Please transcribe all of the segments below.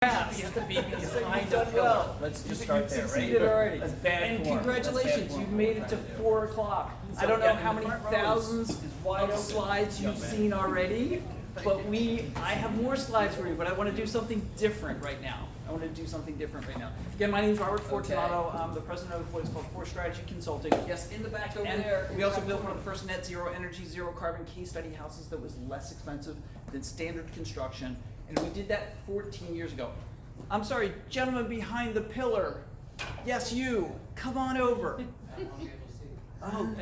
You've done well. Let's just start there, right? Succeeded already. That's bad And form. congratulations, you've made it to 4 o'clock. I don't know how many thousands of slides you've seen already, but I have more slides for you, but I want to do something different right now. Again, my name is Robert Fortunato. I'm the president of what is called Core Strategy Consulting. Yes, in the back over And there. we also built one of the first net zero energy, zero carbon case study houses that was less expensive than standard construction. And we did that 14 years ago. I'm sorry, gentleman behind the pillar. Yes, you. Come on over. Oh,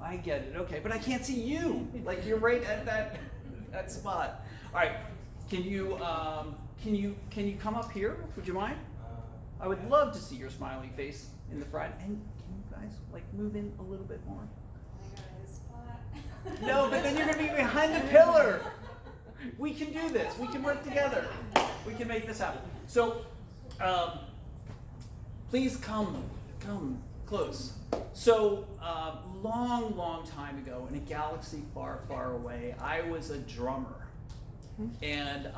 I get it. Okay, but I can't see you. Like you're right at that spot. All right. Can you come up here? Would you mind? I would love to see your smiling face in the front. And can you guys like move in a little bit more? No, but then you're gonna be behind the pillar. We can do this. We can work together. We can make this happen. So, please come close. So, long time ago, in a galaxy far, far away, I was a drummer, and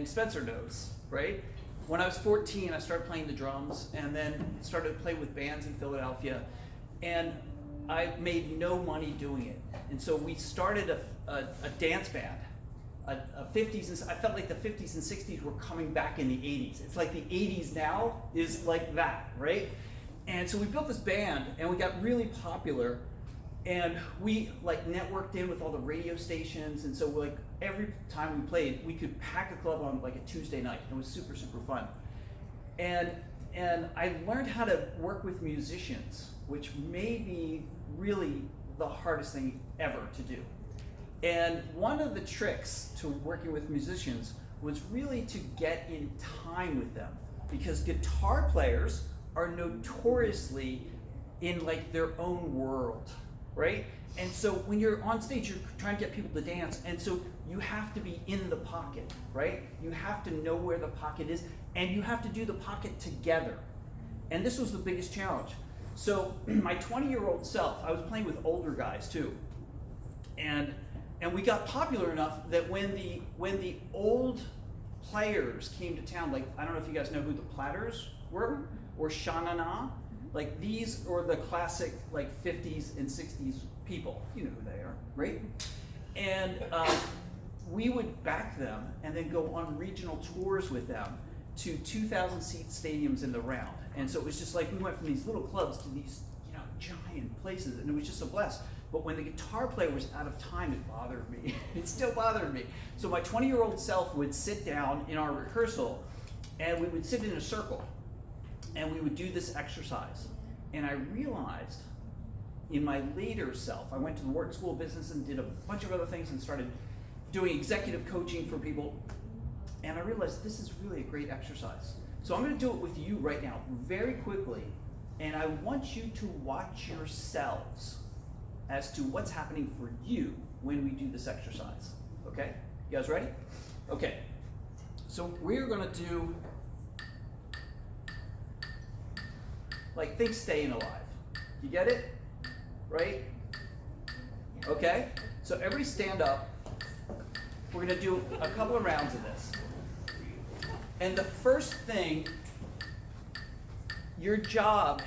Spencer knows, right? When I was 14, I started playing the drums, and then started to play with bands in Philadelphia, and I made no money doing it, and so we started a dance band. 50s, and I felt like the 50s and 60s were coming back in the 80s. It's like the 80s now is like that, right? And so we built this band, and we got really popular, and we like networked in with all the radio stations, and so like every time we played, we could pack a club on like a Tuesday night. It was super fun. And I learned how to work with musicians, which may be really the hardest thing ever to do. And one of the tricks to working with musicians was really to get in time with them, because guitar players are notoriously in like their own world, right? And so when you're on stage, you're trying to get people to dance, and so you have to be in the pocket, right? You have to know where the pocket is, and you have to do the pocket together. And this was the biggest challenge. So my 20-year-old self, I was playing with older guys too, and we got popular enough that when the old players came to town, like I don't know if you guys know who the Platters were, or Sha-Na-Na, like these or the classic like 50s and 60s people, you know who they are, right? And we would back them and then go on regional tours with them to 2,000 seat stadiums in the round. And so it was just like we went from these little clubs to these giant places, and it was just a blast. But when the guitar player was out of time, it bothered me. It still bothered me. So my 20-year-old self would sit down in our rehearsal, and we would sit in a circle, and we would do this exercise. And I realized in my later self, I went to the Wharton School of Business and did a bunch of other things and started doing executive coaching for people. And I realized this is really a great exercise. So I'm gonna do it with you right now, very quickly. And I want you to watch yourselves as to what's happening for you when we do this exercise. Okay? You guys ready? Okay. So we're gonna do, like, think staying alive. You get it? Right? Okay? So everybody stand up. We're gonna do a couple of rounds of this. And the first thing, your job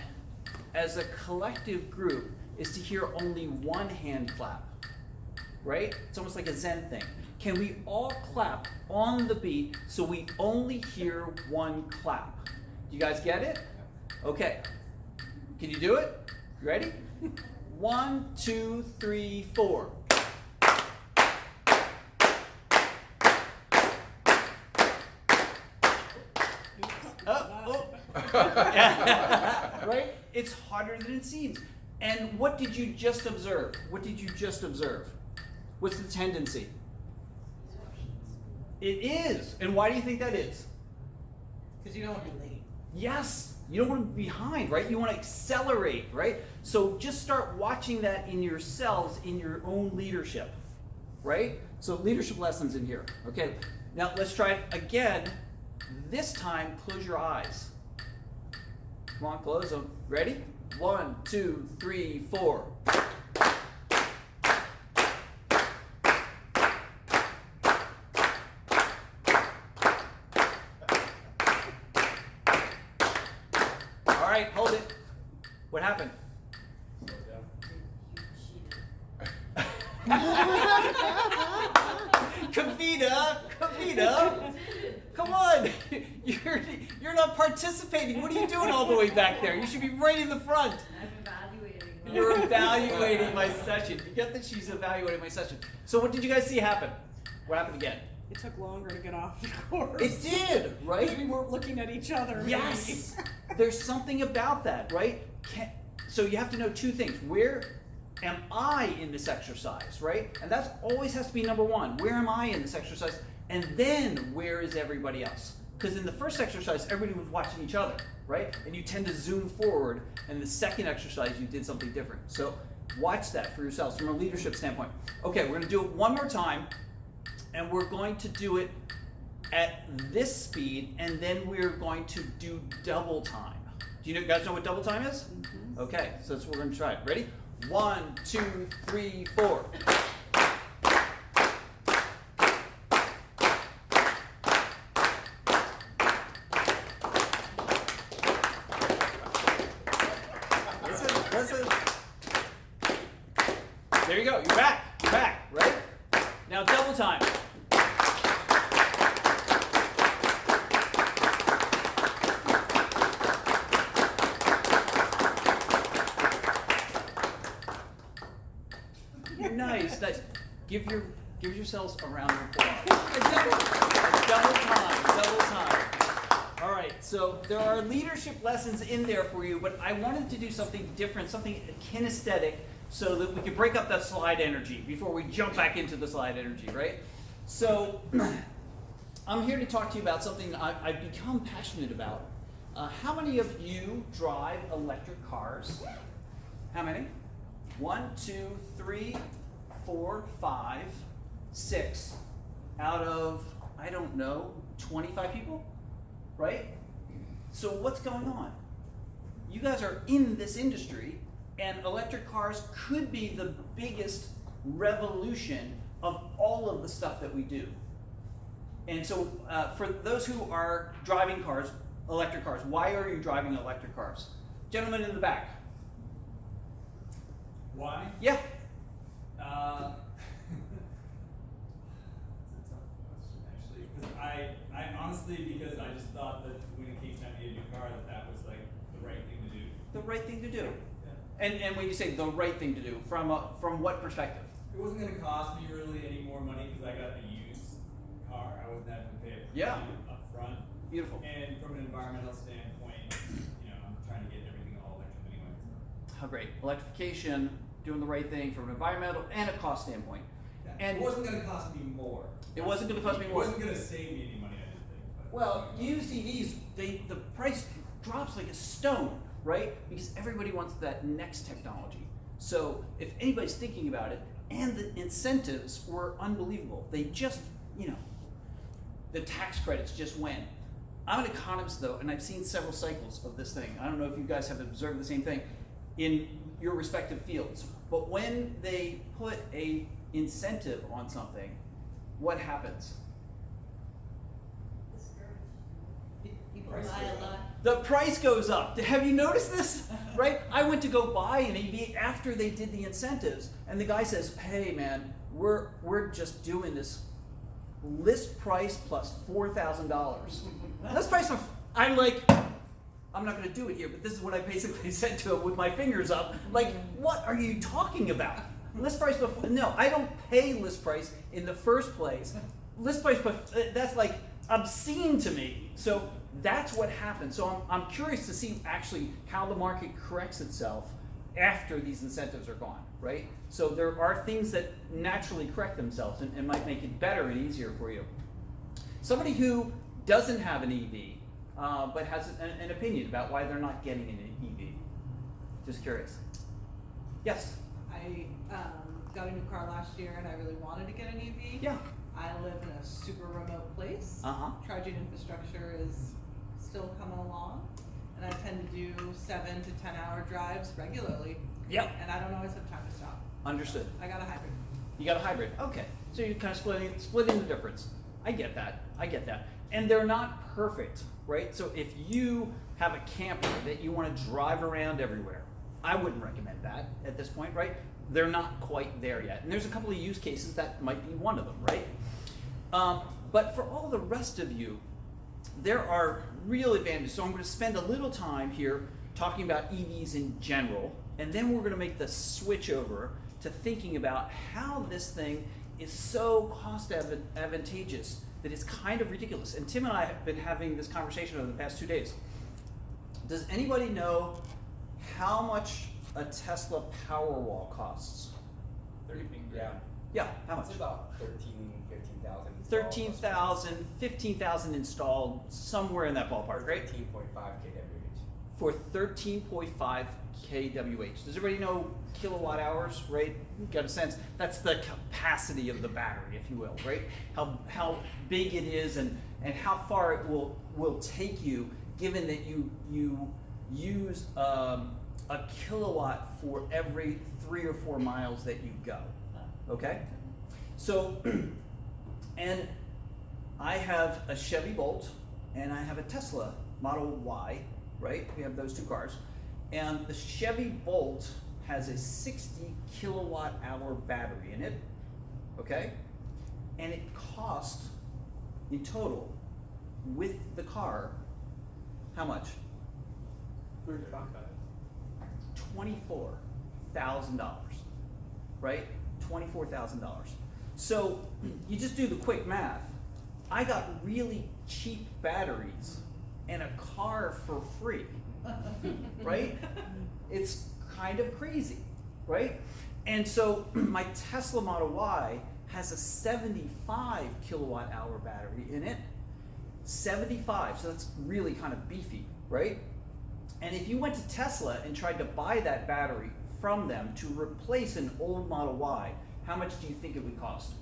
as a collective group is to hear only one hand clap, right? It's almost like a Zen thing. Can we all clap on the beat so we only hear one clap? Do you guys get it? Okay. Can you do it? You ready? 1, 2, 3, 4. Right? It's harder than it seems. And what did you just observe? What's the tendency? It is. And why do you think that is? Because you don't want to be late. Yes. You don't want to be behind, right? You want to accelerate, right? So just start watching that in yourselves, in your own leadership, right? So leadership lessons in here. Okay. Now let's try it again. This time, close your eyes. Come on, close them. Ready? 1, 2, 3, 4. What happened? Kavita, come on, you're not participating. What are you doing all the way back there? You should be right in the front. I'm evaluating. You're evaluating my session. You get that she's evaluating my session. So what did you guys see happen? What happened again? It took longer to get off the course. It did, right? We weren't looking at each other. Yes. There's something about that, right? So you have to know two things. Where am I in this exercise, right? And that always has to be number one. Where am I in this exercise? And then where is everybody else? Because in the first exercise, everybody was watching each other, right? And you tend to zoom forward. And the second exercise, you did something different. So watch that for yourselves from a leadership standpoint. Okay, we're going to do it one more time. And we're going to do it at this speed. And then we're going to do double time. Do you guys know what double time is? Mm-hmm. Okay, so that's what we're going to try. Ready? 1, 2, 3, 4. Listen. There you go. You're back. You're back, right? Now double time. Nice. Give yourselves a round of applause. Double time. All right, so there are leadership lessons in there for you, but I wanted to do something different, something kinesthetic, so that we could break up that slide energy before we jump back into the slide energy, right? So I'm here to talk to you about something I've become passionate about. How many of you drive electric cars? How many? 1, 2, 3, 4, 5, 6 out of, I don't know, 25 people, right? So what's going on? You guys are in this industry, and electric cars could be the biggest revolution of all of the stuff that we do. And so for those who are driving cars, electric cars, why are you driving electric cars? Gentlemen in the back. Why? Yeah. It's a tough question, actually. Because I honestly, because I just thought that when it came time to get a new car, that was like the right thing to do. The right thing to do. Yeah. And when you say the right thing to do, from what perspective? It wasn't going to cost me really any more money because I got a used car. I wasn't having to pay it up front. Beautiful. And from an environmental standpoint, I'm trying to get everything all electric anyway. So. How great. Electrification, doing the right thing from an environmental and a cost standpoint. Yeah. And it wasn't going to cost me more. It wasn't going to cost me more. It wasn't going to save me any money, I didn't think. But Well, used EVs, the price drops like a stone, right? Because everybody wants that next technology. So if anybody's thinking about it, and the incentives were unbelievable. They just, the tax credits just went. I'm an economist though, and I've seen several cycles of this thing. I don't know if you guys have observed the same thing in your respective fields. But when they put a incentive on something, what happens? People buy a lot. The price goes up. Have you noticed this? Right? I went to go buy an EV after they did the incentives, and the guy says, "Hey, man, we're just doing this list price plus $4,000." List price. I'm like, I'm not going to do it here, but this is what I basically said to him with my fingers up. Like, what are you talking about? List price before? No, I don't pay list price in the first place. List price, that's like obscene to me. So that's what happened. So I'm curious to see actually how the market corrects itself after these incentives are gone, right? So there are things that naturally correct themselves and might make it better and easier for you. Somebody who doesn't have an EV, but has an opinion about why they're not getting an EV. Just curious. Yes? I got a new car last year and I really wanted to get an EV. Yeah. I live in a super remote place. Charging infrastructure is still coming along. And I tend to do 7 to 10 hour drives regularly. Yep. And I don't always have time to stop. Understood. I got a hybrid. You got a hybrid. Okay. So you're kind of splitting the difference. I get that. And they're not perfect, right? So if you have a camper that you want to drive around everywhere, I wouldn't recommend that at this point, right? They're not quite there yet. And there's a couple of use cases that might be one of them, right? But for all the rest of you, there are real advantages. So I'm going to spend a little time here talking about EVs in general, and then we're going to make the switch over to thinking about how this thing is so cost advantageous that it's kind of ridiculous. And Tim and I have been having this conversation over the past 2 days. Does anybody know how much a Tesla Powerwall costs? 13 grand. Yeah, how much? It's about 15,000. 13,000, 15,000 installed, somewhere in that ballpark, right? 13.5 kWh. For 13.5 kWh. Does everybody know kilowatt hours, right? You got a sense? That's the capacity of the battery, if you will, right? How big it is and how far it will take you, given that you use a kilowatt for every 3 or 4 miles that you go. Okay? So, and I have a Chevy Bolt and I have a Tesla Model Y, right? We have those 2 cars. And the Chevy Bolt has a 60 kilowatt hour battery in it, okay? And it cost, in total, with the car, how much? $24,000, right? $24,000. So you just do the quick math. I got really cheap batteries and a car for free, right? It's kind of crazy, right? And so my Tesla Model Y has a 75 kilowatt hour battery in it. 75, so that's really kind of beefy, right? And if you went to Tesla and tried to buy that battery from them to replace an old Model Y, how much do you think it would cost?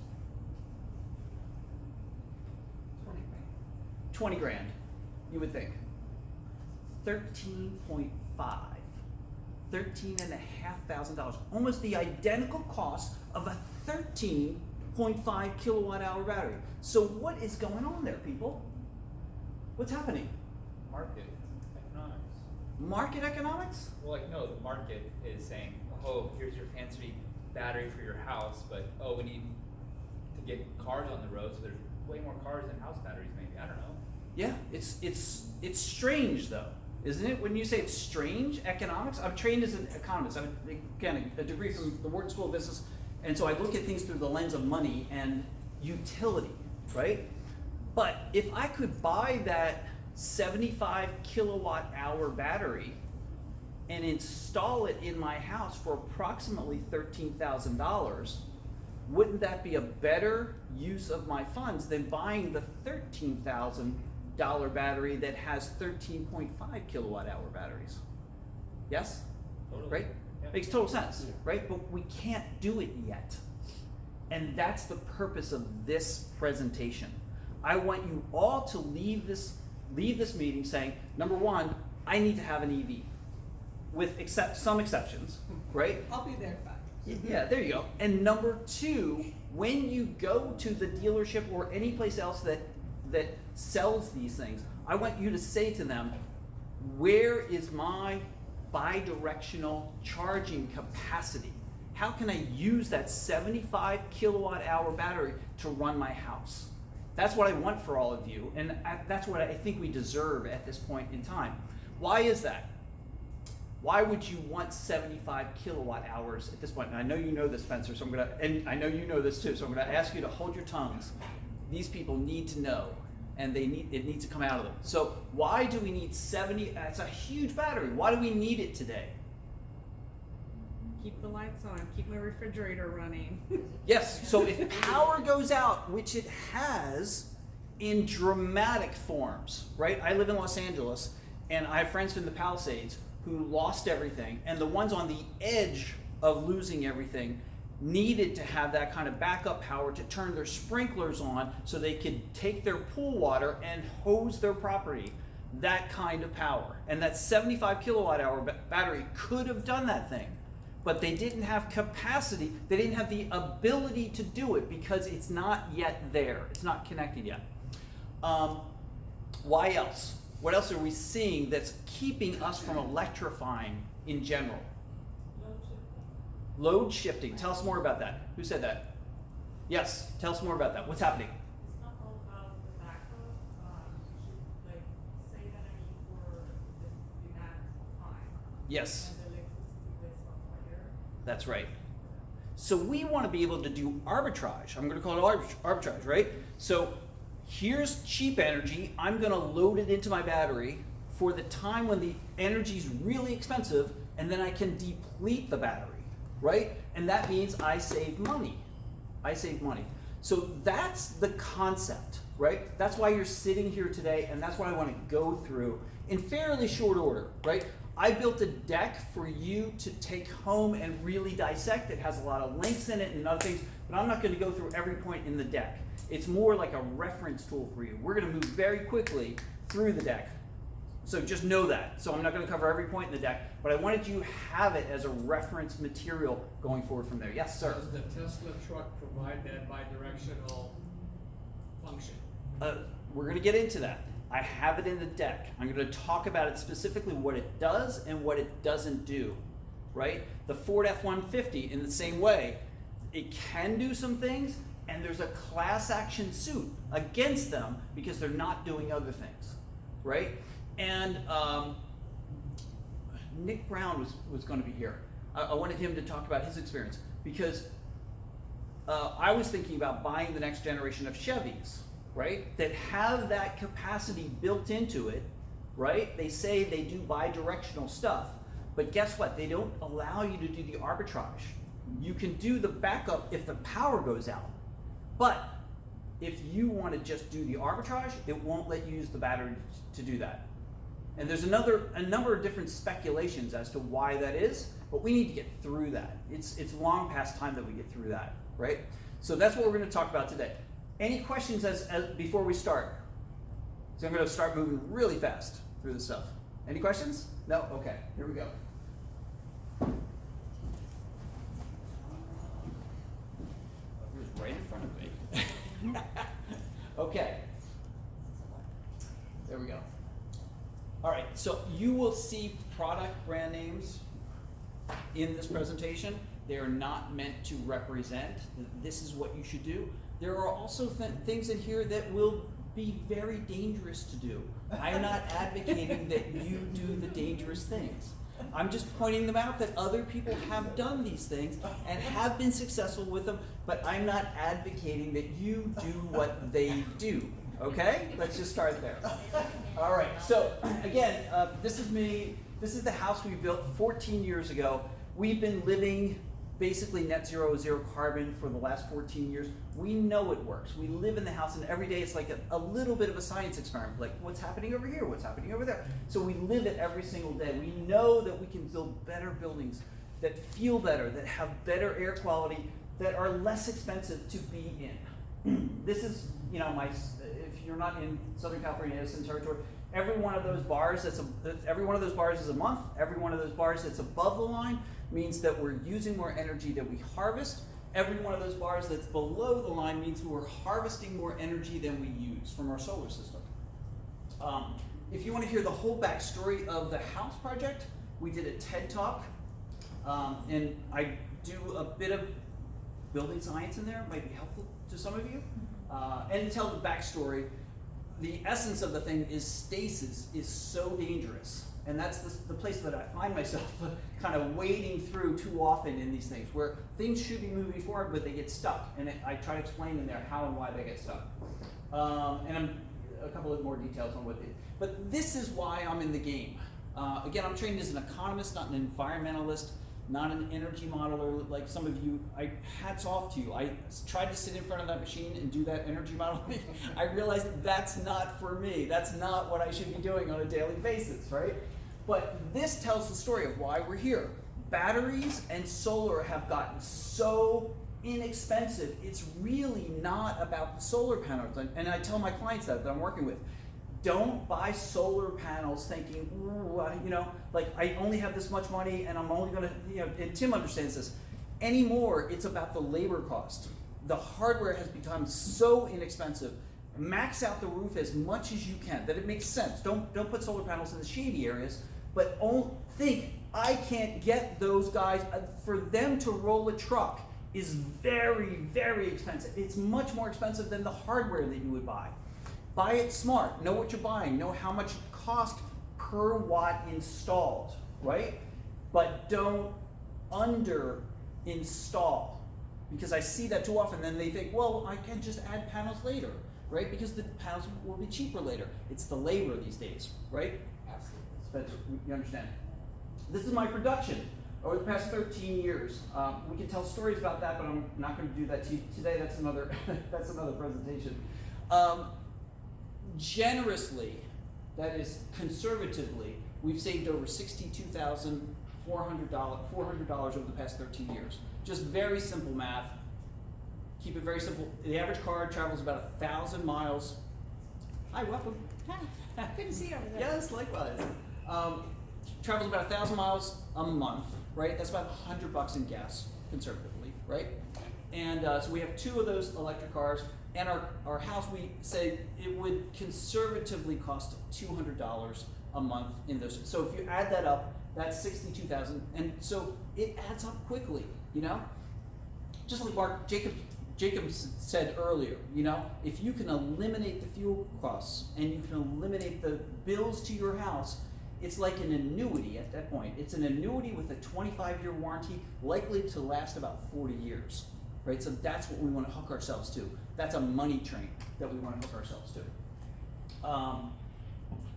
20 grand, you would think. 13.5. $13,500, almost the identical cost of a 13.5 kilowatt hour battery. So what is going on there, people? What's happening? Market economics. Market economics? Well, like, no, the market is saying, oh, here's your fancy battery for your house, but oh, we need to get cars on the road, so there's way more cars than house batteries, maybe. I don't know. Yeah, it's strange though, isn't it? When you say it's strange, economics, I'm trained as an economist. I'm, again, a degree from the Wharton School of Business, and so I look at things through the lens of money and utility, right? But if I could buy that 75 kilowatt hour battery and install it in my house for approximately $13,000, wouldn't that be a better use of my funds than buying the $13,000 battery that has 13.5 kilowatt hour batteries? Yes? Totally. Right? Yeah. Makes total sense, right? But we can't do it yet. And that's the purpose of this presentation. I want you all to leave this meeting saying, number one, I need to have an EV, with some exceptions, right? I'll be there in 5 years. Yeah, there you go. And number two, when you go to the dealership or any place else that sells these things, I want you to say to them, where is my bi-directional charging capacity? How can I use that 75 kilowatt hour battery to run my house? That's what I want for all of you, and that's what I think we deserve at this point in time. Why is that? Why would you want 75 kilowatt hours at this point? And I know you know this, Spencer, so and I know you know this too, so I'm gonna ask you to hold your tongues. These people need to know, and it needs to come out of them. So why do we need 70? That's a huge battery. Why do we need it today? Keep the lights on, keep my refrigerator running. Yes, so if power goes out, which it has in dramatic forms, right? I live in Los Angeles, and I have friends in the Palisades who lost everything, and the ones on the edge of losing everything needed to have that kind of backup power to turn their sprinklers on so they could take their pool water and hose their property. That kind of power. And that 75 kilowatt hour battery could have done that thing, but they didn't have capacity. They didn't have the ability to do it because it's not yet there. It's not connected yet. Why else? What else are we seeing that's keeping us from electrifying in general? Load shifting. Tell us more about that. Who said that? Yes. Tell us more about that. What's happening? It's not all about the backup. You should like save energy for the demand time. Yes. And the electricity waste of later. That's right. So we want to be able to do arbitrage. I'm going to call it arbitrage, right? So here's cheap energy. I'm going to load it into my battery for the time when the energy is really expensive, and then I can deplete the battery, right? And that means I save money. I save money. So that's the concept, right? That's why you're sitting here today, and that's what I want to go through in fairly short order, right? I built a deck for you to take home and really dissect. It has a lot of links in it and other things, but I'm not going to go through every point in the deck. It's more like a reference tool for you. We're going to move very quickly through the deck. So just know that. So I'm not going to cover every point in the deck, but I wanted you to have it as a reference material going forward from there. Yes, sir? Does the Tesla truck provide that bidirectional function? We're going to get into that. I have it in the deck. I'm going to talk about it specifically, what it does and what it doesn't do, right? The Ford F-150, in the same way, it can do some things, and there's a class action suit against them because they're not doing other things, right? And Nick Brown was going to be here. I wanted him to talk about his experience because I was thinking about buying the next generation of Chevys, right, that have that capacity built into it, right? They say they do bi-directional stuff, but guess what? They don't allow you to do the arbitrage. You can do the backup if the power goes out, but if you want to just do the arbitrage, it won't let you use the battery to do that. And there's a number of different speculations as to why that is, but we need to get through that. It's long past time that we get through that, right? So that's what we're going to talk about today. Any questions as before we start? So I'm going to start moving really fast through this stuff. Any questions? No? Okay, here we go. It was right in front of me. Okay. There we go. All right, so you will see product brand names in this presentation. They are not meant to represent this is what you should do. There are also things in here that will be very dangerous to do. I'm not advocating that you do the dangerous things. I'm just pointing them out that other people have done these things and have been successful with them, but I'm not advocating that you do what they do. Okay? Let's just start there. All right, so again, this is me. This is the house we built 14 years ago. We've been living basically net zero carbon for the last 14 years. We know it works. We live in the house, and every day it's like a little bit of a science experiment, like what's happening over here, what's happening over there. So we live it every single day. We know that we can build better buildings that feel better, that have better air quality, that are less expensive to be in. This is, you know, if you're not in Southern California, Edison territory, every one of those bars is a month. Every one of those bars that's above the line means that we're using more energy that we harvest. Every one of those bars that's below the line means we're harvesting more energy than we use from our solar system. If you want to hear the whole backstory of the house project, we did a TED Talk, and I do a bit of building science in there. It might be helpful to some of you. And to tell the backstory, the essence of the thing is stasis is so dangerous. And that's the place that I find myself kind of wading through too often in these things, where things should be moving forward, but they get stuck. And I try to explain in there how and why they get stuck. And a couple of more details on what they. But this is why I'm in the game. Again, I'm trained as an economist, not an environmentalist, not an energy modeler like some of you. Hats off to you. I tried to sit in front of that machine and do that energy modeling. I realized that's not for me. That's not what I should be doing on a daily basis, right? But this tells the story of why we're here. Batteries and solar have gotten so inexpensive. It's really not about the solar panels. And I tell my clients that I'm working with. Don't buy solar panels thinking, ooh, you know, like I only have this much money and I'm only gonna, you know, and Tim understands this. Anymore, it's about the labor cost. The hardware has become so inexpensive. Max out the roof as much as you can, that it makes sense. Don't put solar panels in the shady areas, But think, I can't get those guys, for them to roll a truck is very, very expensive. It's much more expensive than the hardware that you would buy. Buy it smart, know what you're buying, know how much it costs per watt installed, right? But don't under install, because I see that too often. Then they think, well, I can just add panels later, right? Because the panels will be cheaper later. It's the labor these days, right? Absolutely. So you understand. This is my production over the past 13 years. We can tell stories about that, but I'm not going to do that to you today. That's another that's another presentation. Generously, that is conservatively, we've saved over $62,400 over the past 13 years. Just very simple math. Keep it very simple. The average car travels about 1,000 miles. Hi, welcome. Good to see you over there. Yes, likewise. Travels about 1,000 miles a month, right? That's about $100 in gas, conservatively, right? And so we have 2 of those electric cars, and our house, we say it would conservatively cost $200 a month in those. So if you add that up, that's $62,000, and so it adds up quickly, you know? Just like Mark Jacobs said earlier, you know, if you can eliminate the fuel costs and you can eliminate the bills to your house, it's like an annuity at that point. It's an annuity with a 25-year warranty, likely to last about 40 years, right? So that's what we want to hook ourselves to. That's a money train that we want to hook ourselves to.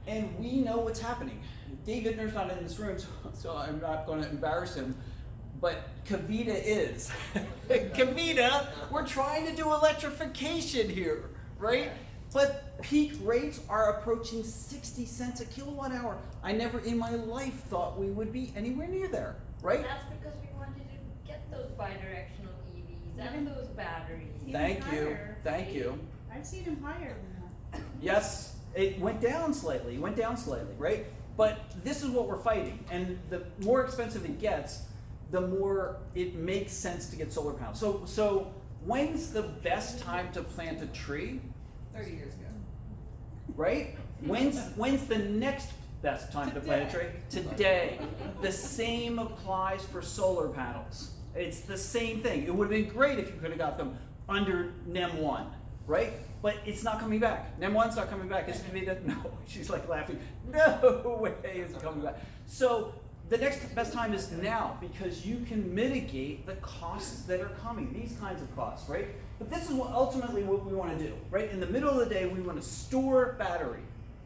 And we know what's happening. Dave Idner's not in this room, so I'm not going to embarrass him, but Kavita is. Kavita, we're trying to do electrification here, right? But peak rates are approaching 60 cents a kilowatt hour. I never in my life thought we would be anywhere near there, right? That's because we wanted to get those bidirectional EVs and those batteries. Thank you, higher. thank you. I've seen him higher than that. Yes, it went down slightly, right? But this is what we're fighting, and the more expensive it gets, the more it makes sense to get solar panels. So when's the best time to plant a tree? 30 years ago. Right? When's the next best time to plant a tree? Today. The same applies for solar panels. It's the same thing. It would have been great if you could have got them under NEM 1, right? But it's not coming back. NEM 1's not coming back. Is it Kavita? No. She's like laughing. No way is it coming back. So the next best time is now, because you can mitigate the costs that are coming, these kinds of costs, right? But this is ultimately what we want to do, right? In the middle of the day, we want to store battery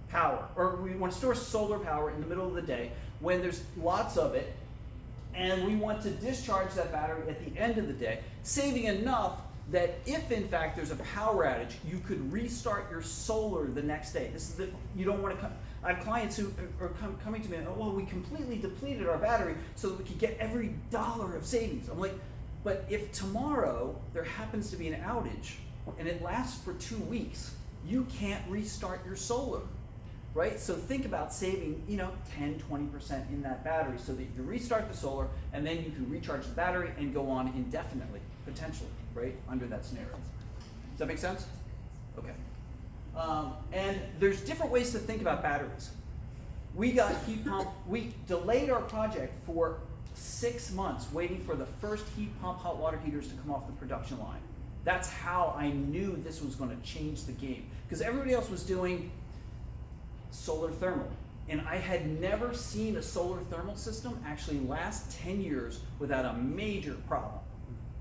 power, or we want to store solar power in the middle of the day when there's lots of it, and we want to discharge that battery at the end of the day, saving enough that if in fact there's a power outage, you could restart your solar the next day. This is you don't want to come. I have clients who are coming to me and, oh, well, we completely depleted our battery so that we could get every dollar of savings. I'm like, but if tomorrow there happens to be an outage and it lasts for 2 weeks, you can't restart your solar, right? So think about saving, 10, 20% in that battery so that you can restart the solar and then you can recharge the battery and go on indefinitely, potentially, right, under that scenario. Does that make sense? Okay. And there's different ways to think about batteries. We got heat pump, we delayed our project for 6 months waiting for the first heat pump hot water heaters to come off the production line. That's how I knew this was going to change the game. Because everybody else was doing solar thermal. And I had never seen a solar thermal system actually last 10 years without a major problem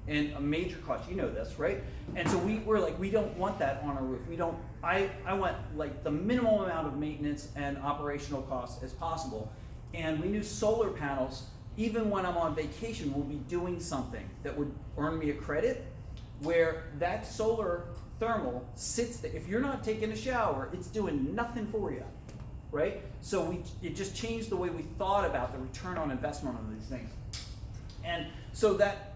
and a major cost. You know this, right? And so we were like, we don't want that on our roof. I want like the minimum amount of maintenance and operational costs as possible. And we knew solar panels, even when I'm on vacation, will be doing something that would earn me a credit where that solar thermal sits there. If you're not taking a shower, it's doing nothing for you, right? So it just changed the way we thought about the return on investment on these things. And so that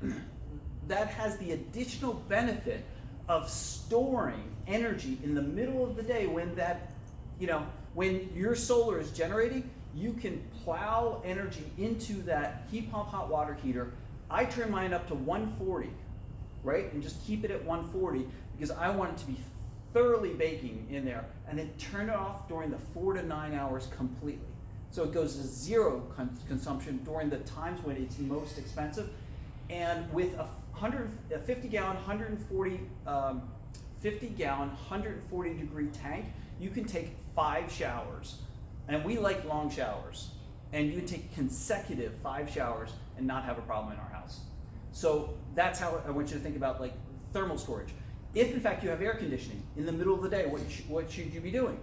has the additional benefit of storing energy in the middle of the day when when your solar is generating, you can plow energy into that heat pump hot water heater. I turn mine up to 140, right? And just keep it at 140 because I want it to be thoroughly baking in there, and then turn it off during the 4 to 9 hours completely. So it goes to zero consumption during the times when it's most expensive. And with a 50 gallon, 140 degree tank, you can take 5 showers. And we like long showers. And you can take consecutive 5 showers and not have a problem in our house. So that's how I want you to think about like thermal storage. If in fact you have air conditioning in the middle of the day, what should you be doing?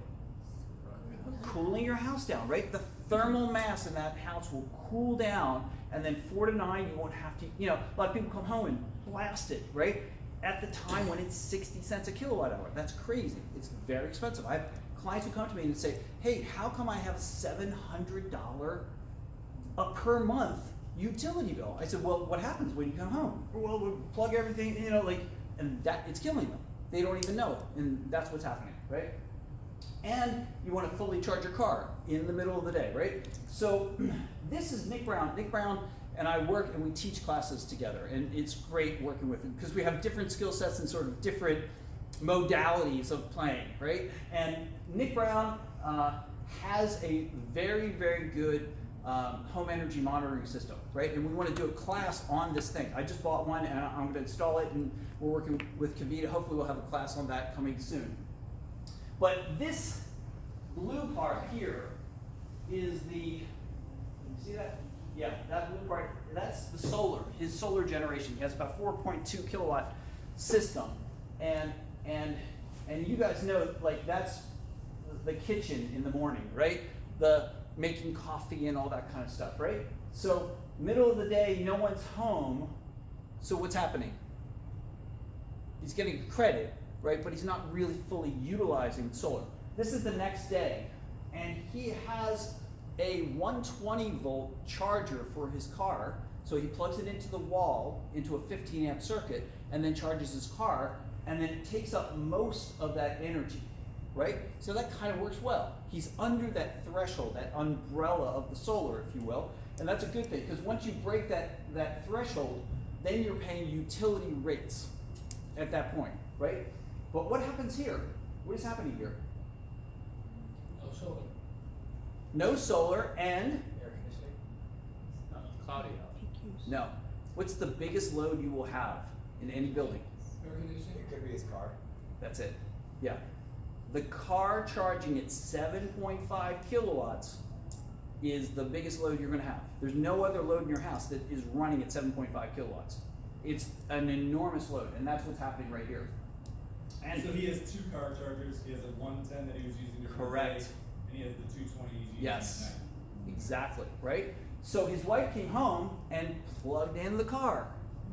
Cooling your house down, right? The thermal mass in that house will cool down, and then 4 to 9 you won't have to, a lot of people come home and blast it, right? At the time when it's 60 cents a kilowatt hour. That's crazy. It's very expensive. I have clients who come to me and say, hey, how come I have a $700 per month utility bill? I said, well, what happens when you come home? Well, we plug everything, and that it's killing them. They don't even know it, and that's what's happening, right? And you want to fully charge your car in the middle of the day, right? So this is Nick Brown. Nick Brown and I work and we teach classes together, and it's great working with him because we have different skill sets and sort of different modalities of playing, right? And Nick Brown has a very, very good home energy monitoring system, right? And we want to do a class on this thing. I just bought one and I'm going to install it, and we're working with Kavita. Hopefully we'll have a class on that coming soon. But this blue part here is you see that? Yeah, that blue part, that's the solar, his solar generation. He has about 4.2 kilowatt system. And you guys know, like, that's the kitchen in the morning, right? The making coffee and all that kind of stuff, right? So middle of the day, no one's home, so what's happening? He's getting credit, right? But he's not really fully utilizing solar. This is the next day, and he has a 120 volt charger for his car. So he plugs it into the wall, into a 15 amp circuit, and then charges his car, and then it takes up most of that energy, right? So that kind of works well. He's under that threshold, that umbrella of the solar, if you will, and that's a good thing, because once you break that threshold, then you're paying utility rates at that point, right? But what happens here? What is happening here? No solar. No solar and Air conditioning? Cloudy out. no. What's the biggest load you will have in any building? Air conditioning? It could be his car. That's it. Yeah. The car charging at 7.5 kilowatts is the biggest load you're going to have. There's no other load in your house that is running at 7.5 kilowatts. It's an enormous load, and that's what's happening right here. And So he has 2 car chargers. He has a 110 that he was using during correct. the day, and he has the 220 he's using Yes. at night. Exactly, right? So his wife came home and plugged in the car,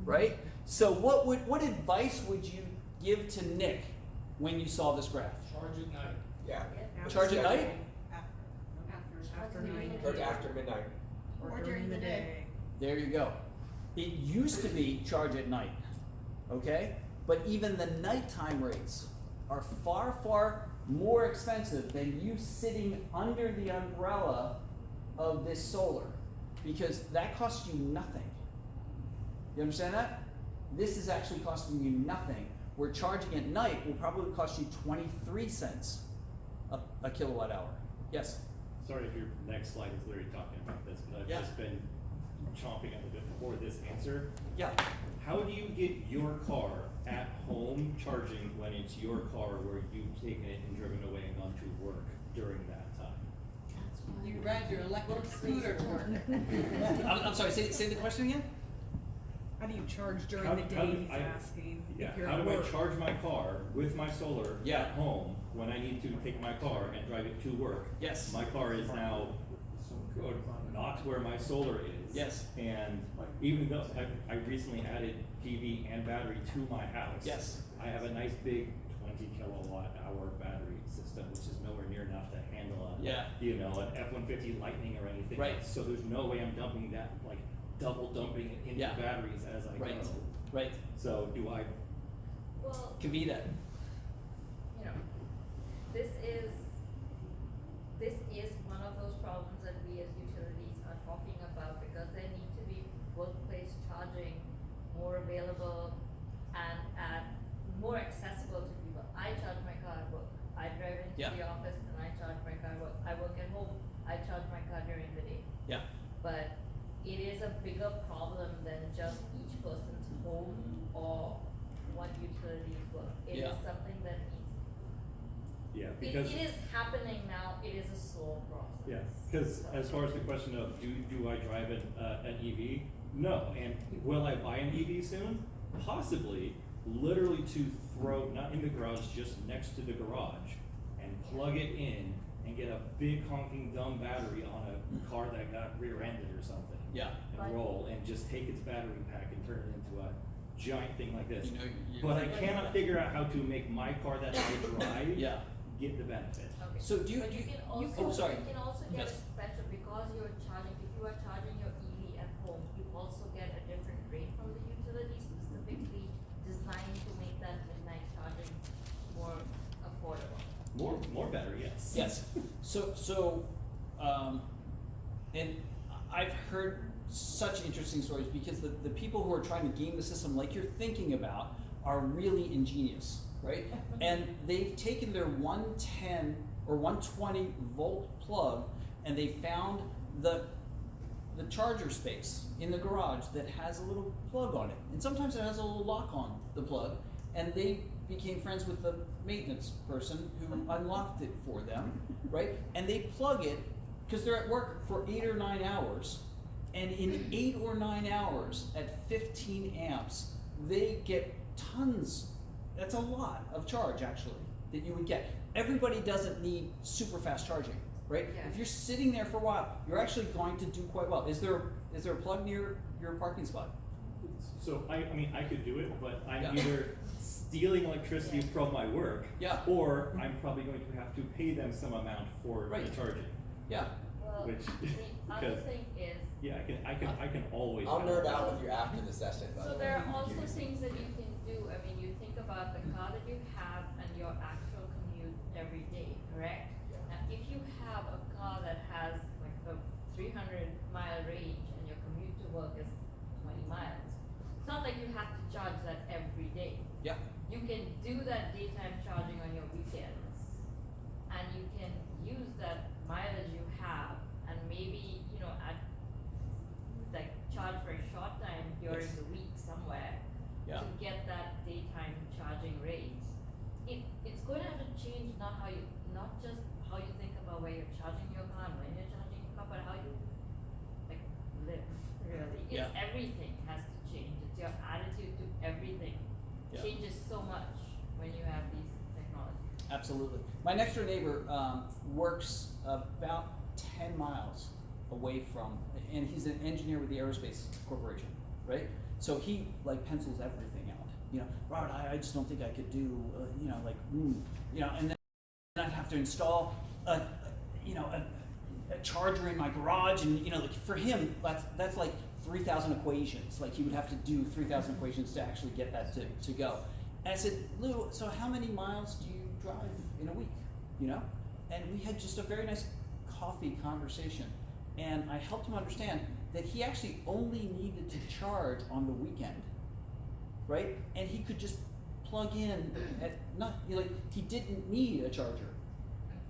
right? So what advice would you give to Nick when you saw this graph? Charge at night. Yeah. Charge at night? After 9. Or after midnight. Or during the day. There you go. It used to be charge at night, okay? But even the nighttime rates are far, far more expensive than you sitting under the umbrella of this solar, because that costs you nothing. You understand that? This is actually costing you nothing. Where charging at night will probably cost you 23 cents a kilowatt hour. Yes? Sorry if your next slide is literally talking about this, but I've Yeah. just been chomping at the bit for this answer. Yeah. How do you get your car at home charging when it's your car where you've taken it and driven away and gone to work during that time? You ride your electric scooter to work. I'm sorry, say the question again? How do you charge during How- the how day, do he's I- asking, Yeah, if you're how at do I work? charge my car with my solar Yeah. at home when I need to take my car and drive it to work? Yes. My car is now not where my solar is. Yes. And even though I recently added PV and battery to my house. Yes. I have a nice big 20 kilowatt hour battery system, which is nowhere near enough to handle a, Yeah. an F-150 Lightning or anything Right. else. So there's no way I'm dumping that, like double dumping it into Yeah. batteries as I Right. go. Right. So do I, Well, Kavita. this is one of those problems that we as utilities are talking about, because there need to be workplace charging more available and more accessible to people. I charge my car at work. I drive into Yeah. the office and I charge my car at work. I work at home. I charge my car during bigger problem than just each person's home or what utilities work. It is Yeah. something that needs, Yeah, it because, is happening now, it is a slow process. yeah, because as far as the question of do I drive an EV? No, and will I buy an EV soon? Possibly, literally to throw, not in the garage, just next to the garage, and plug it in and get a big honking dumb battery on a car that got rear-ended or something. Yeah. And Right. roll and just take its battery pack and turn it into a giant thing like this. You know, But I cannot figure out how to make my car that I drive Yeah. get the benefit. Okay. So do you- But do you you- can you- also, oh, sorry. you can also get a Yes. special, because you're charging, if you are charging your EV at home, you also get a different rate from the utility specifically designed to make that midnight charging more affordable. More battery, yes. Yes. And I've heard such interesting stories because the people who are trying to game the system, like you're thinking about, are really ingenious, right? And they've taken their 110 or 120 volt plug and they found the charger space in the garage that has a little plug on it. And sometimes it has a little lock on the plug. And they became friends with the maintenance person who unlocked it for them, right? And they plug it because they're at work for 8 or 9 hours. And in 8 or 9 hours at 15 amps, they get tons. That's a lot of charge actually that you would get. Everybody doesn't need super fast charging, right? Yeah. If you're sitting there for a while, you're actually going to do quite well. Is there a plug near your parking spot? So I mean, I could do it, but I'm Yeah. either stealing electricity Yeah. from my work, Yeah. or I'm probably going to have to pay them some amount for Right. the charging. Yeah. Well, Which- the other because- thing is, Yeah, I can always. I'll have nerd it. out with you after the session, by so the way. there are also You- things that you can do. I mean, you think about the car that you have and your actual commute every day, correct? Yeah. Now, if you have a car that has like a 300-mile range and your commute to work is 20 miles, it's not like you have to charge that every day. Yeah. You can do that daytime charging on your weekends, and you can use that mileage you have, and maybe, you know, like charge for a short time during Yes. the week somewhere Yeah. to get that daytime charging rate. It's going to have to change not just how you think about where you're charging your car and when you're charging your car, but how you like live really. It's Yeah. everything has to change. It's your attitude to everything Yeah. changes so much when you have these technologies. Absolutely. My next door neighbor works about 10 miles away from, and he's an engineer with the Aerospace Corporation, right? So he like pencils everything out. You know, Robert, I just don't think I could do, and then I'd have to install a charger in my garage, and like for him, that's like 3,000 equations. Like he would have to do 3,000 equations to actually get that to go. And I said, Lou, so how many miles do you drive in a week? And we had just a very nice coffee conversation. And I helped him understand that he actually only needed to charge on the weekend, right? And he could just plug in he didn't need a charger.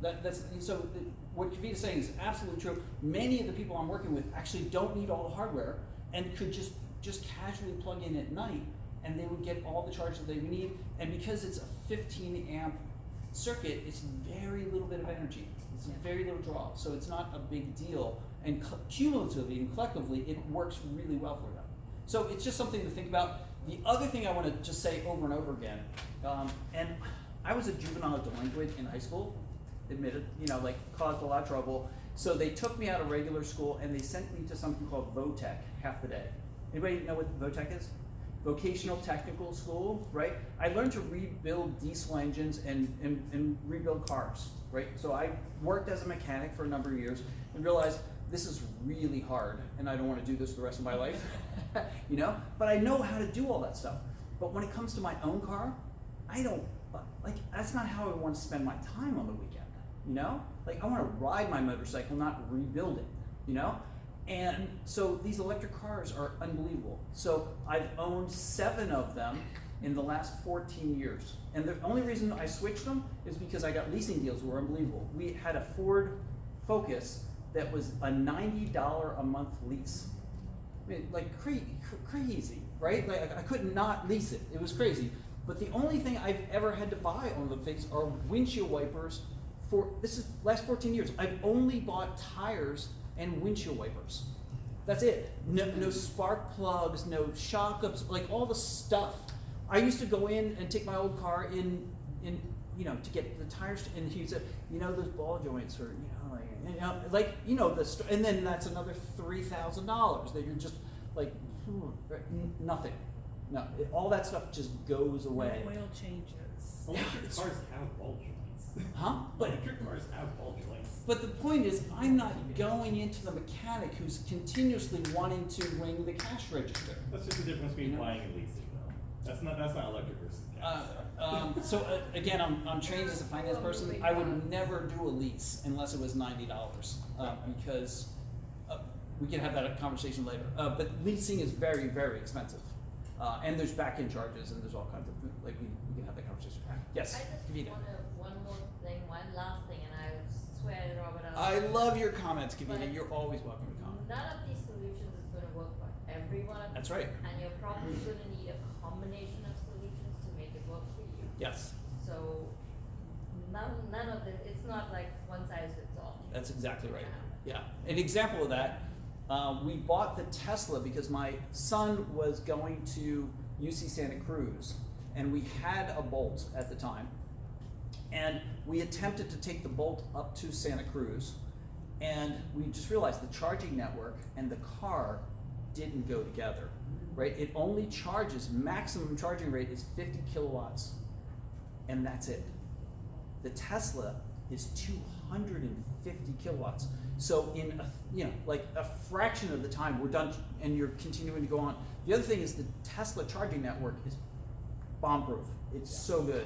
What Kavita's saying is absolutely true. Many of the people I'm working with actually don't need all the hardware and could just casually plug in at night, and they would get all the charge that they would need. And because it's a 15 amp circuit, it's very little bit of energy. It's a very little draw, so it's not a big deal. And cumulatively and collectively, it works really well for them. So it's just something to think about. The other thing I want to just say over and over again, and I was a juvenile delinquent in high school, admitted, caused a lot of trouble. So they took me out of regular school and they sent me to something called VOTEC, half the day. Anybody know what VOTEC is? Vocational Technical School, right? I learned to rebuild diesel engines and rebuild cars, right? So I worked as a mechanic for a number of years and realized this is really hard and I don't want to do this the rest of my life, But I know how to do all that stuff. But when it comes to my own car, I don't, that's not how I want to spend my time on the weekend, I want to ride my motorcycle, not rebuild it, And so these electric cars are unbelievable. So I've owned 7 of them in the last 14 years. And the only reason I switched them is because I got leasing deals that were unbelievable. We had a Ford Focus that was a $90 a month lease, I mean, like crazy, right? Like I couldn't not lease it. It was crazy. But the only thing I've ever had to buy on the things are windshield wipers. This is last 14 years. I've only bought tires and windshield wipers. That's it. No spark plugs, no shock ups, like all the stuff. I used to go in and take my old car in to get the tires, and he said, those ball joints are, and then that's another $3,000 that you're just like, nothing. No, all that stuff just goes away. No oil changes. Electric cars have ball joints. Huh? Electric cars have ball joints. But the point is, I'm not going into the mechanic who's continuously wanting to ring the cash register. That's just the difference between buying and leasing, though. That's not electric versus gas. Again, I'm trained as a finance person. I would never do a lease unless it was $90, because we can have that conversation later. But leasing is very, very expensive, and there's back-end charges, and there's all kinds of we can have that conversation. Yes, I just Kavita. want one more thing, one last thing, and I swear, Robert, I love your comments, Kavita. You're always welcome to comment. none of these solutions is going to work for everyone. That's right. And you're probably going to need a combination of solutions to make it work for you. Yes. So none of it. It's not like one size fits all. That's exactly right. Yeah. An example of that, we bought the Tesla because my son was going to UC Santa Cruz, and we had a Bolt at the time. And we attempted to take the Bolt up to Santa Cruz, and we just realized the charging network and the car didn't go together, right? It only charges, maximum charging rate is 50 kilowatts, and that's it. The Tesla is 250 kilowatts. So in a fraction of the time, we're done, and you're continuing to go on. The other thing is the Tesla charging network is bomb-proof. It's so good.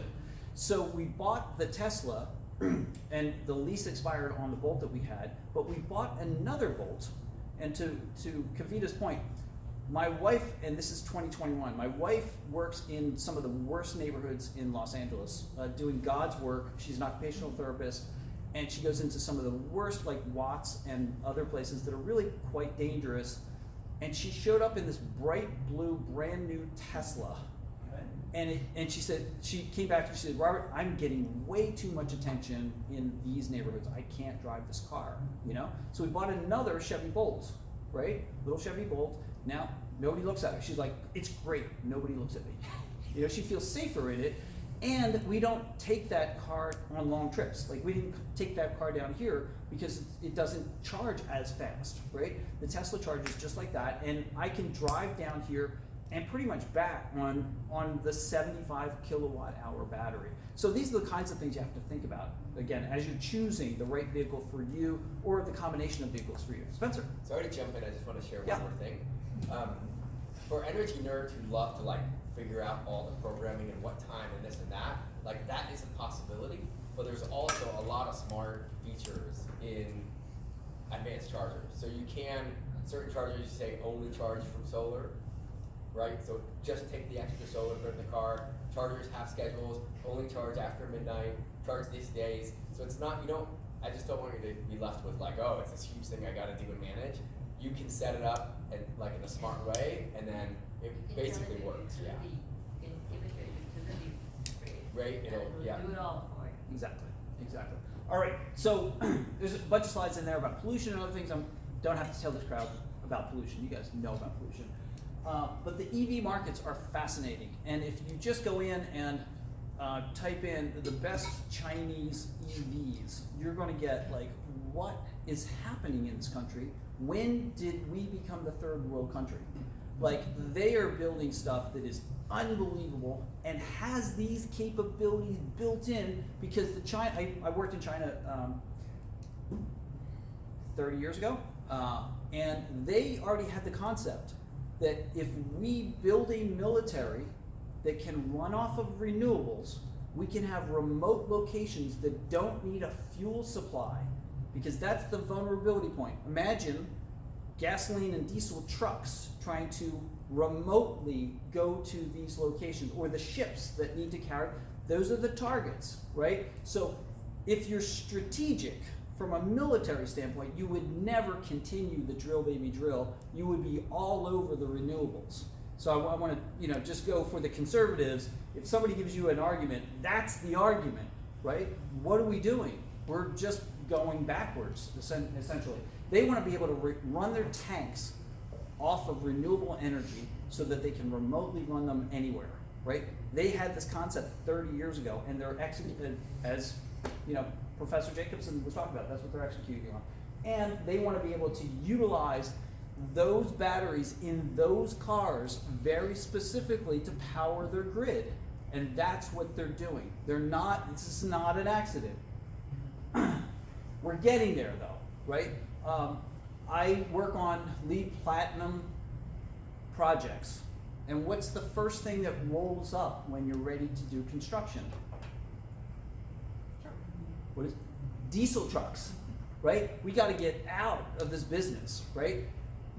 So we bought the Tesla, and the lease expired on the Bolt that we had, but we bought another Bolt. And to Kavita's point, my wife, and this is 2021, my wife works in some of the worst neighborhoods in Los Angeles, doing God's work. She's an occupational therapist, and she goes into some of the worst, like Watts and other places that are really quite dangerous. And she showed up in this bright blue, brand new Tesla. And she said, she came back and she said, Robert, I'm getting way too much attention in these neighborhoods. I can't drive this car, So we bought another Chevy Bolt, right? Little Chevy Bolt. Now, nobody looks at her. She's like, it's great. Nobody looks at me. She feels safer in it. And we don't take that car on long trips. Like, we didn't take that car down here because it doesn't charge as fast, right? The Tesla charges just like that. And I can drive down here and pretty much back on the 75 kilowatt hour battery. So these are the kinds of things you have to think about, again, as you're choosing the right vehicle for you or the combination of vehicles for you. Spencer. Sorry to jump in, I just want to share Yeah. one more thing. For energy nerds who love to figure out all the programming and what time and this and that, that is a possibility, but there's also a lot of smart features in advanced chargers. So you can, certain chargers say only charge from solar, right? So just take the extra solar, put it in the car. Chargers have schedules, only charge after midnight, charge these days. So it's not, I just don't want you to be left with oh, it's this huge thing I gotta do and manage. You can set it up in a smart way, and then it basically works, yeah. You can give it your utility rate. Right, it'll, yeah. Do it all for you. Exactly. All right, so there's a bunch of slides in there about pollution and other things. I don't have to tell this crowd about pollution. You guys know about pollution. But the EV markets are fascinating. And if you just go in and type in the best Chinese EVs, you're going to get what is happening in this country? When did we become the third world country? They are building stuff that is unbelievable and has these capabilities built in because I worked in China 30 years ago, and they already had the concept that if we build a military that can run off of renewables, we can have remote locations that don't need a fuel supply, because that's the vulnerability point. Imagine gasoline and diesel trucks trying to remotely go to these locations, or the ships that need to carry. Those are the targets, right? So if you're strategic, from a military standpoint, you would never continue the drill baby drill. You would be all over the renewables. So I want to, just go for the conservatives. If somebody gives you an argument, that's the argument, right? What are we doing? We're just going backwards, essentially. They want to be able to run their tanks off of renewable energy so that they can remotely run them anywhere, right? They had this concept 30 years ago, and they're executed as, Professor Jacobson was talking about. That's what they're executing on. And they want to be able to utilize those batteries in those cars very specifically to power their grid. And that's what they're doing. This is not an accident. We're getting there though, right? I work on LEED Platinum projects. And what's the first thing that rolls up when you're ready to do construction? What is diesel trucks, right? We got to get out of this business, right?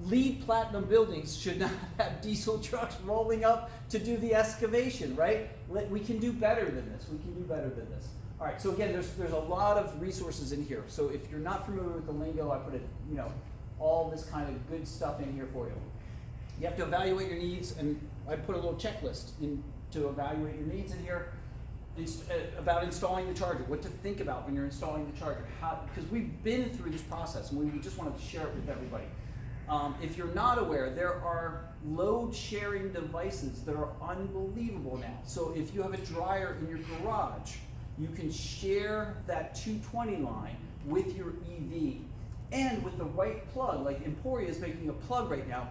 LEED Platinum buildings should not have diesel trucks rolling up to do the excavation, right? We can do better than this. We can do better than this. All right. So again, there's a lot of resources in here. So if you're not familiar with the lingo, I put it, all this kind of good stuff in here for you. You have to evaluate your needs, and I put a little checklist in to evaluate your needs in here. About installing the charger, what to think about when you're installing the charger, because we've been through this process and we just wanted to share it with everybody. If you're not aware, there are load sharing devices that are unbelievable now. So if you have a dryer in your garage, you can share that 220 line with your EV, and with the right plug, like Emporia is making a plug right now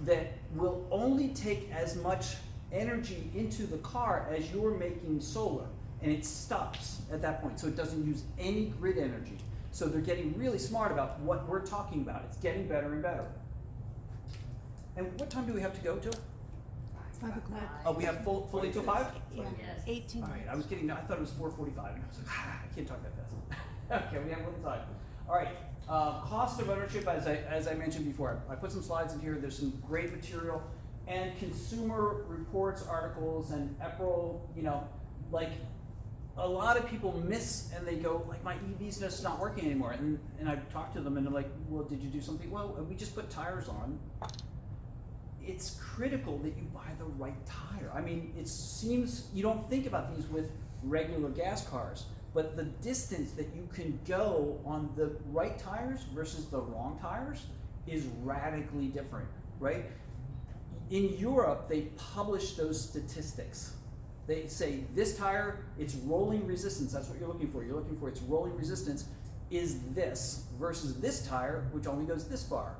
that will only take as much energy into the car as you're making solar, and it stops at that point, so it doesn't use any grid energy. So they're getting really smart about what we're talking about. It's getting better and better. And what time do we have to go to? 5 o'clock. Oh, we have fully till 5? Yeah. Yes. 18. All right, I was kidding. I thought it was 4:45, and I was like, I can't talk that fast. Okay, we have a little time. All right, cost of ownership, as I mentioned before, I put some slides in here. There's some great material. And consumer reports, articles, and EPRL, like a lot of people miss and they go, like, my EV's just not working anymore. And I've talked to them and they're like, well, did you do something? Well, we just put tires on. It's critical that you buy the right tire. I mean, it seems, you don't think about these with regular gas cars, but the distance that you can go on the right tires versus the wrong tires is radically different, right? In Europe, they publish those statistics. They say this tire, its rolling resistance, that's what you're looking for. You're looking for its rolling resistance is this versus this tire, which only goes this far.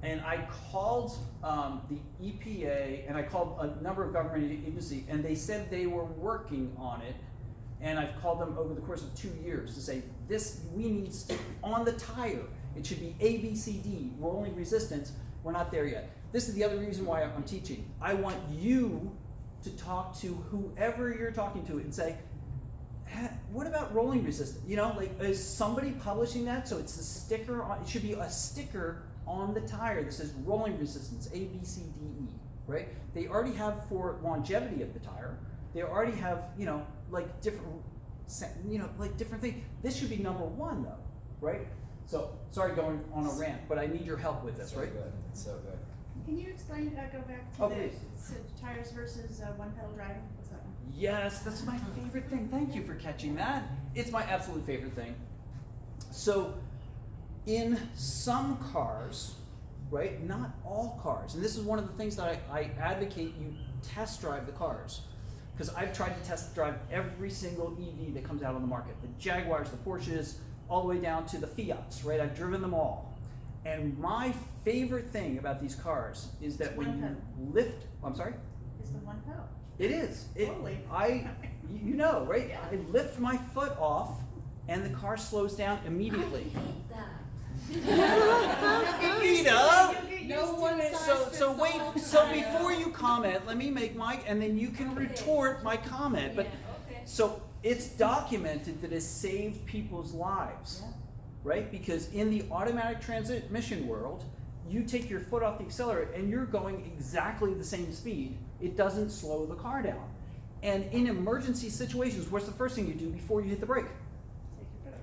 And I called the EPA, and I called a number of government agencies, and they said they were working on it. And I've called them over the course of 2 years to say, we need, on the tire, it should be A, B, C, D, rolling resistance. We're not there yet. This is the other reason why I'm teaching. I want you to talk to whoever you're talking to and say, what about rolling resistance? Is somebody publishing that? So it's a sticker on, it should be a sticker on the tire that says rolling resistance, A, B, C, D, E, right? They already have for longevity of the tire. They already have, different things. This should be number one though, right? So, sorry going on a rant, but I need your help with this, So right? good. It's so good. Can you explain, go back to Oh, the please. tires versus one pedal driving? What's that one? Yes, that's my favorite thing. Thank you for catching that. It's my absolute favorite thing. So, in some cars, right, not all cars, and this is one of the things that I advocate you test drive the cars. Because I've tried to test drive every single EV that comes out on the market. The Jaguars, the Porsches, all the way down to the Fiats, right? I've driven them all. And my favorite thing about these cars is that when you lift, I'm sorry? Is the one pedal. It is. Totally. Right? Yeah. I lift my foot off and the car slows down immediately. I hate that. No one So before you comment, let me make and then you can retort my comment. But Yeah, okay. so it's documented that it's saved people's lives, Yeah. right? Because in the automatic transmission world, you take your foot off the accelerator and you're going exactly the same speed. It doesn't slow the car down. And in emergency situations, what's the first thing you do before you hit the brake?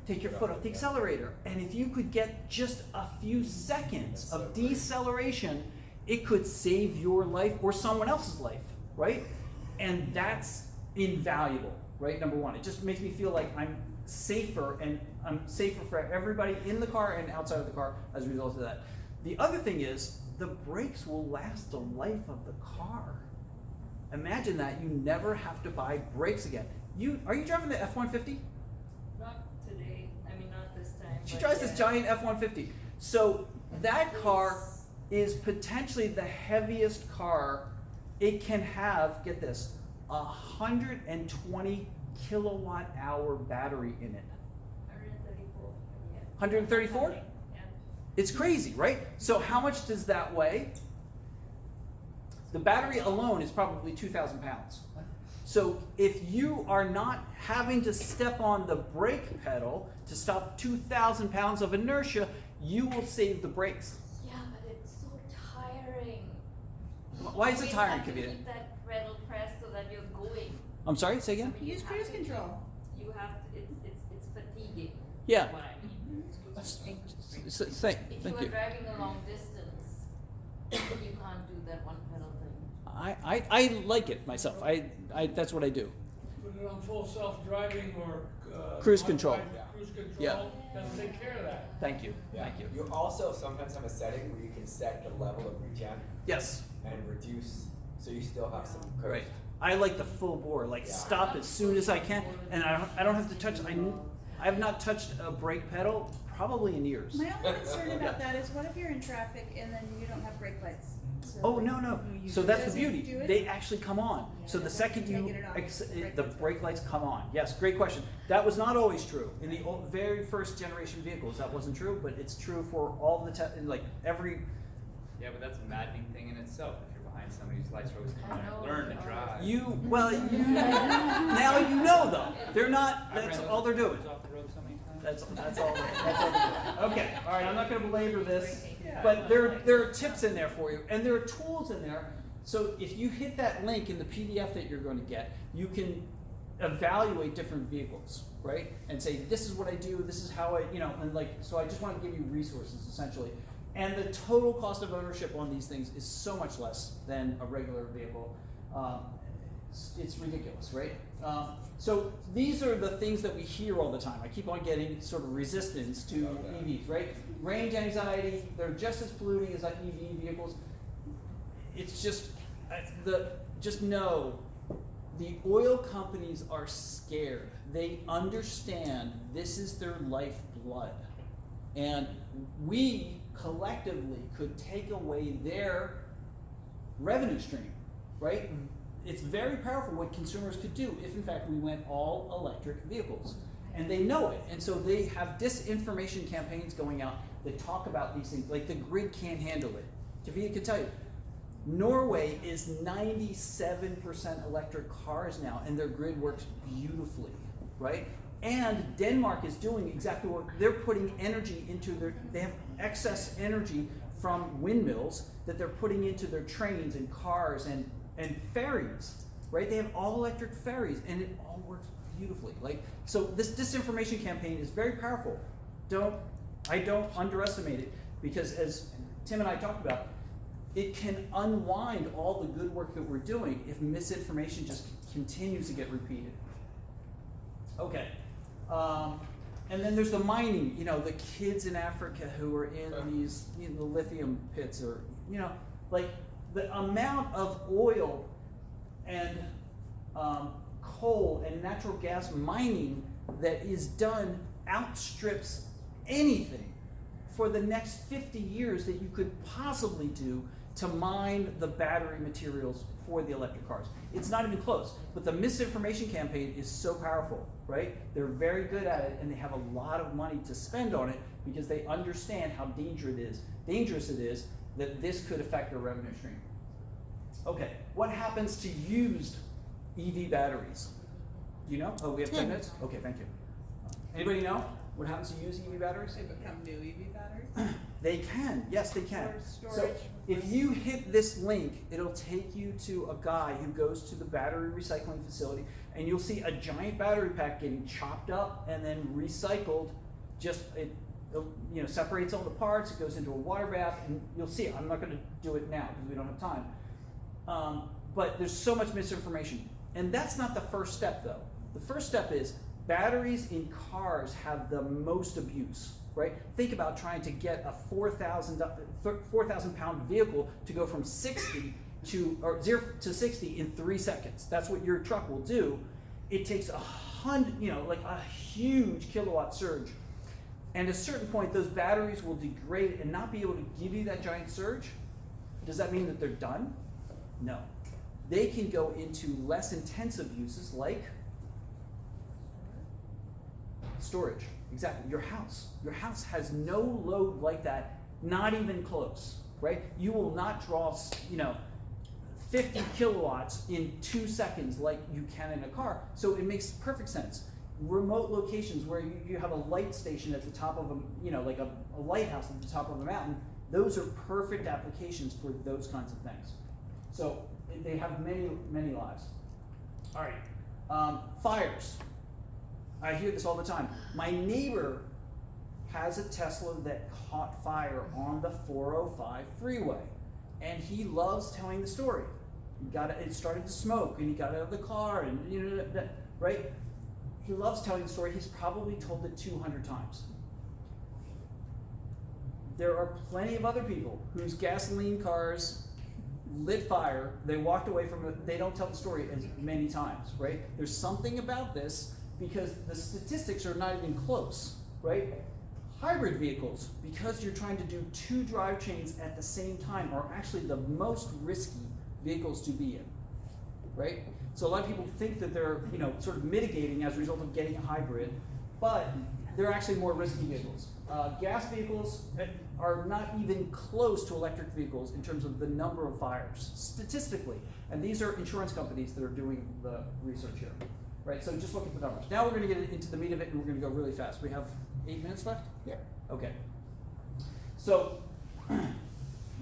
take your foot off the accelerator. And if you could get just a few seconds of deceleration, it could save your life or someone else's life, right? And that's invaluable, right? Number one, it just makes me feel like I'm safer, and I'm safer for everybody in the car and outside of the car as a result of that. The other thing is, the brakes will last the life of the car. Imagine that, you never have to buy brakes again. Are you driving the F-150? Not today, I mean, not this time. She but drives yeah. this giant F-150. So that car is potentially the heaviest car. It can have, get this, 120 kilowatt hour battery in it. 134, yeah. 134? Yeah. It's crazy, right? So how much does that weigh? The battery alone is probably 2,000 pounds. So if you are not having to step on the brake pedal to stop 2,000 pounds of inertia, you will save the brakes. Yeah, but it's so tiring. Why is it You tiring, have to Kavita? keep that pedal pressed so that you're going. I'm sorry, say again? Use cruise control. You have to, it's fatiguing. Yeah. What I mean. Thank If you are you. driving a long distance, you can't do that one pedal thing. I like it myself. I that's what I do. Put it on full self-driving or, Cruise control. modified cruise control. Yeah. That'll take care of that. Thank you. Yeah. Thank you. You also sometimes have a setting where you can set the level of regen Yes. and reduce, so you still have some curve. Right. I like the full bore, like Yeah. stop as soon as I can, and I don't have to touch. I have not touched a brake pedal probably in years. My only concern about that is what if you're in traffic and then you don't have brake lights? So Oh no! So that's the Does it beauty. do it? They actually come on. So the second Take you it off. the brake lights come on. Yes, great question. That was not always true in the very first generation vehicles. That wasn't true, but it's true for all the like every. Yeah, but that's a maddening thing in itself. If you're behind somebody whose lights are always coming I on, know. learn to drive. Now you know though. They're not. I've That's ran all they're doing. those off the road so many times. That's all they're doing. Okay. All right. I'm not going to belabor this, but there are tips in there for you, and there are tools in there. So if you hit that link in the PDF that you're going to get, you can evaluate different vehicles, right? And say, this is what I do, this is how and like, so I just want to give you resources essentially. And the total cost of ownership on these things is so much less than a regular vehicle. It's ridiculous, right? So these are the things that we hear all the time. I keep on getting sort of resistance to EVs, right? Range anxiety, they're just as polluting as EV vehicles. It's just, just know, the oil companies are scared. They understand this is their lifeblood. And we collectively could take away their revenue stream, right? It's very powerful what consumers could do if in fact we went all electric vehicles. And they know it. And so they have disinformation campaigns going out that talk about these things, like the grid can't handle it. Kavita could tell you, Norway is 97% electric cars now, and their grid works beautifully, right? And Denmark is doing exactly what they're putting energy into they have excess energy from windmills that they're putting into their trains and cars and ferries, right? They have all electric ferries, and it all works beautifully. Like, so this disinformation campaign is very powerful. I don't underestimate it, because as Tim and I talked about, it can unwind all the good work that we're doing if misinformation just continues to get repeated. Okay. And then there's the mining, the kids in Africa who are in these the lithium pits, or, like the amount of oil and coal and natural gas mining that is done outstrips anything for the next 50 years that you could possibly do to mine the battery materials for the electric cars. It's not even close, but the misinformation campaign is so powerful, right? They're very good at it, and they have a lot of money to spend on it because they understand how dangerous it is that this could affect their revenue stream. Okay, what happens to used EV batteries? Do you know? Oh, we have 10 minutes? Okay, thank you. Anybody know what happens to used EV batteries? They become new EV batteries. They can, yes, they can. Or So storage. if you hit this link, it'll take you to a guy who goes to the battery recycling facility, and you'll see a giant battery pack getting chopped up and then recycled. Just it, you know, separates all the parts. It goes into a water bath, and you'll see it. I'm not going to do it now because we don't have time. But there's so much misinformation, and that's not the first step, though. The first step is batteries in cars have the most abuse. Right? Think about trying to get a 4,000 pound vehicle to go from 0 to 60 in 3 seconds. That's what your truck will do. It takes 100, you know, like a huge kilowatt surge. And at a certain point, those batteries will degrade and not be able to give you that giant surge. Does that mean that they're done? No. They can go into less intensive uses like storage. Exactly, your house. Your house has no load like that, not even close, right? You will not draw, you know, 50 kilowatts in 2 seconds like you can in a car. So it makes perfect sense. Remote locations where you have a light station at the top of a, you know, like a lighthouse at the top of a mountain, those are perfect applications for those kinds of things. So they have many, many lives. All right, fires. I hear this all the time. My neighbor has a Tesla that caught fire on the 405 freeway, and he loves telling the story. It started to smoke, and he got out of the car, and you know, right? He loves telling the story. He's probably told it 200 times. There are plenty of other people whose gasoline cars lit fire. They walked away from it. They don't tell the story as many times, right? There's something about this. Because the statistics are not even close, right? Hybrid vehicles, because you're trying to do 2 drive chains at the same time, are actually the most risky vehicles to be in, right? So a lot of people think that they're, you know, sort of mitigating as a result of getting a hybrid, but they're actually more risky vehicles. Gas vehicles are not even close to electric vehicles in terms of the number of fires, statistically. And these are insurance companies that are doing the research here. Right, so just look at the numbers. Now we're going to get into the meat of it, and we're going to go really fast. We have 8 minutes left? Yeah. Okay. So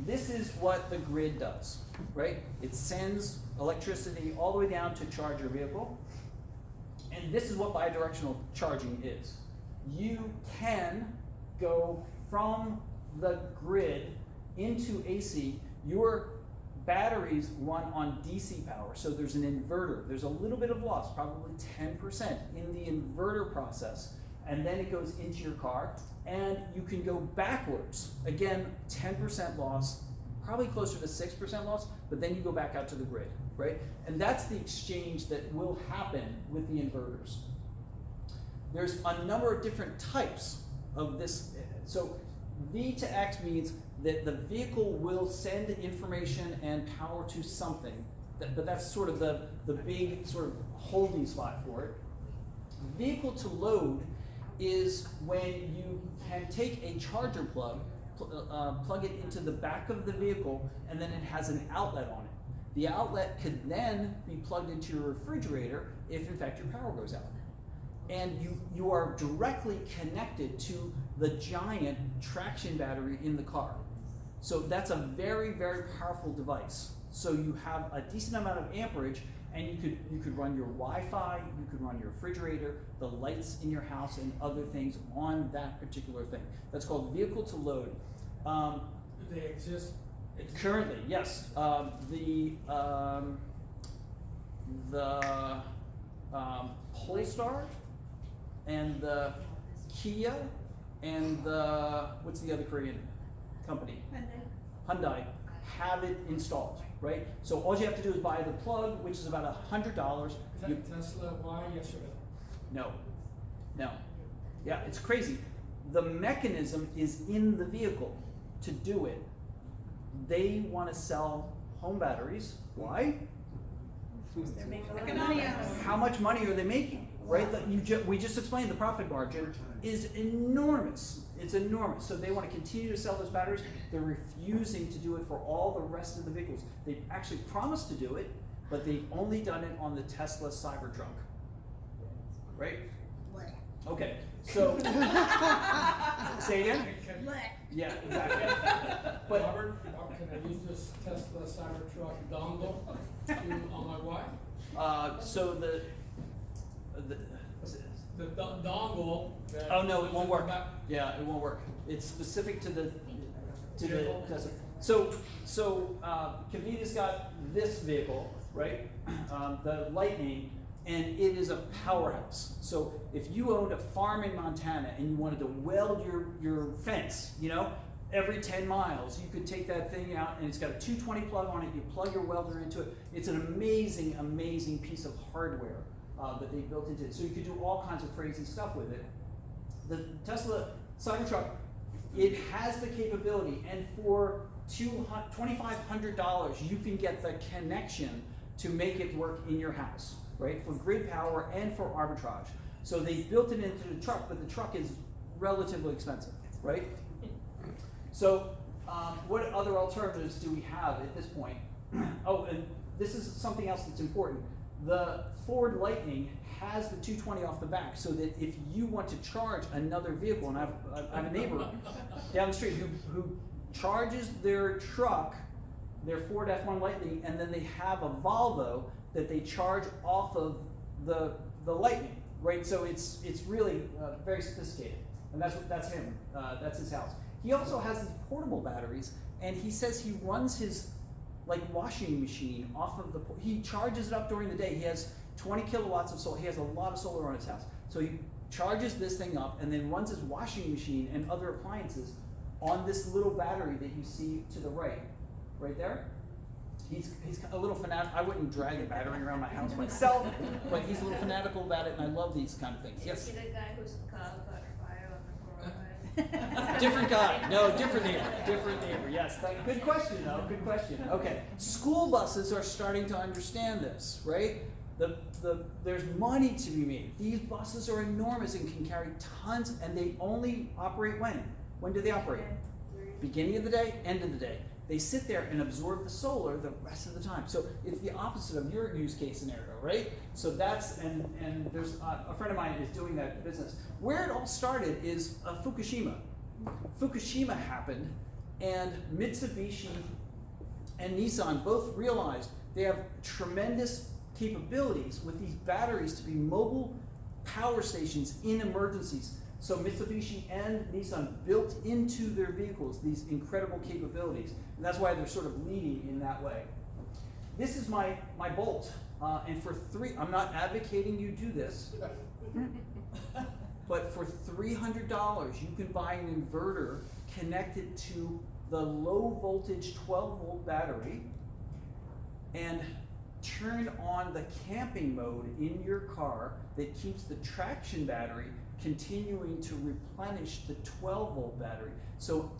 this is what the grid does, right? It sends electricity all the way down to charge your vehicle. And this is what bidirectional charging is. You can go from the grid into AC. Your batteries run on DC power, so there's an inverter. There's a little bit of loss, probably 10% in the inverter process, and then it goes into your car, and you can go backwards. Again, 10% loss, probably closer to 6% loss, but then you go back out to the grid, right? And that's the exchange that will happen with the inverters. There's a number of different types of this. So V to X means that the vehicle will send information and power to something, but that's sort of the big sort of holding spot for it. Vehicle to load is when you can take a charger plug, plug it into the back of the vehicle, and then it has an outlet on it. The outlet could then be plugged into your refrigerator if in fact your power goes out. And you are directly connected to the giant traction battery in the car. So that's a very, very powerful device. So you have a decent amount of amperage, and you could run your Wi-Fi, you could run your refrigerator, the lights in your house, and other things on that particular thing. That's called vehicle to load. Do they exist? Currently, yes. The Polestar and the Kia and the, what's the other Korean company? Hyundai have it installed, right? So all you have to do is buy the plug, which is about $100. Is that Tesla? Why? Yes or no? No. Yeah, it's crazy. The mechanism is in the vehicle to do it. They want to sell home batteries. Why? They're making a lot of money on them. How much money are they making? Right? We just explained the profit margin is enormous. It's enormous. So they want to continue to sell those batteries. They're refusing to do it for all the rest of the vehicles. They've actually promised to do it, but they've only done it on the Tesla Cybertruck. Right? Okay. So say again. Yeah, exactly. But Robert, can I use this Tesla Cybertruck dongle on my wife? so the The dongle. That oh no, it won't work. back- Yeah, it won't work. It's specific to the Vehicle? Tesla. So Kavita's got this vehicle, right? The Lightning, and it is a powerhouse. So if you owned a farm in Montana and you wanted to weld your fence, you know, every 10 miles, you could take that thing out, and it's got a 220 plug on it. You plug your welder into it. It's an amazing, amazing piece of hardware that they built into it. So you could do all kinds of crazy stuff with it. The Tesla Cybertruck, it has the capability, and for $2,500, you can get the connection to make it work in your house, right? For grid power and for arbitrage. So they built it into the truck, but the truck is relatively expensive, right? So what other alternatives do we have at this point? Oh, and this is something else that's important. The Ford Lightning has the 220 off the back, so that if you want to charge another vehicle, and I have a neighbor down the street who charges their truck, their Ford F1 Lightning, and then they have a Volvo that they charge off of the Lightning, right? So it's really very sophisticated, and that's him. That's his house. He also has these portable batteries, and he says he runs his washing machine off of he charges it up during the day. He has 20 kilowatts of solar. He has a lot of solar on his house. So he charges this thing up and then runs his washing machine and other appliances on this little battery that you see to the right there. He's a little fanatic. I wouldn't drag a battery around my house myself, but he's a little fanatical about it, and I love these kind of things. Yes? Is he the guy whose car caught fire on the 405? Different guy. No, different neighbor. Different neighbor. Yes. Good question, though. Good question. Okay. School buses are starting to understand this, right? There's money to be made. These buses are enormous and can carry tons, and they only operate when? When do they operate? Beginning of the day, end of the day. They sit there and absorb the solar the rest of the time. So it's the opposite of your use case scenario, right? So that's, and there's a friend of mine is doing that business. Where it all started is Fukushima. Fukushima happened, and Mitsubishi and Nissan both realized they have tremendous capabilities with these batteries to be mobile power stations in emergencies. So Mitsubishi and Nissan built into their vehicles these incredible capabilities, and that's why they're sort of leading in that way. This is my Bolt, and I'm not advocating you do this, but for $300 you can buy an inverter connected to the low voltage 12 volt battery and turn on the camping mode in your car that keeps the traction battery continuing to replenish the 12 volt battery. So